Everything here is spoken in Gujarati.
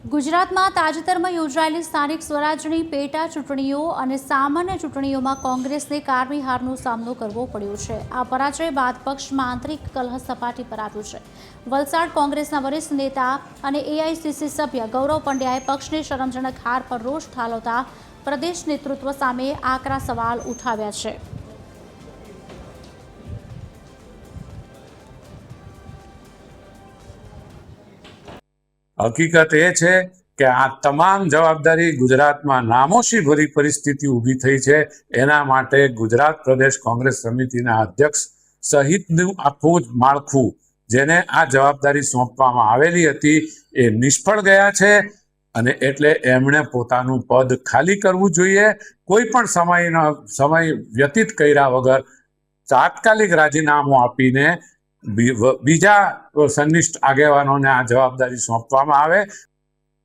ગુજરાતમાં તાજેતરમાં યોજાયેલી સ્થાનિક સ્વરાજની પેટા ચૂંટણીઓ અને સામાન્ય ચૂંટણીઓમાં કોંગ્રેસને કારમી હારનો સામનો કરવો પડ્યો છે। આ પરાજય બાદ પક્ષમાં આંતરિક કલહ સપાટી પર આવ્યું છે। વલસાડ કોંગ્રેસના વરિષ્ઠ નેતા અને એઆઈસીસી સભ્ય ગૌરવ પંડ્યાએ પક્ષને શરમજનક હાર પર રોષ ઠાલવતા પ્રદેશ નેતૃત્વ સામે આકરા સવાલ ઉઠાવ્યા છે। હકીકત એ છે કે આ તમામ જવાબદારી ગુજરાતમાં નામોશી ભરી પરિસ્થિતિ ઊભી થઈ છે એના માટે ગુજરાત પ્રદેશ કોંગ્રેસ સમિતિના અધ્યક્ષ સહિતનું આખું જ માળખું જેને આ જવાબદારી સોંપવામાં આવેલી હતી એ નિષ્ફળ ગયા છે અને એટલે એમણે પોતાનું પદ ખાલી કરવું જોઈએ। કોઈ પણ સમય વ્યતીત કર્યા વગર તાત્કાલિક રાજીનામું આપીને બીજા સંનિષ્ઠ આગેવાનોને આ જવાબદારી સોંપવામાં આવે।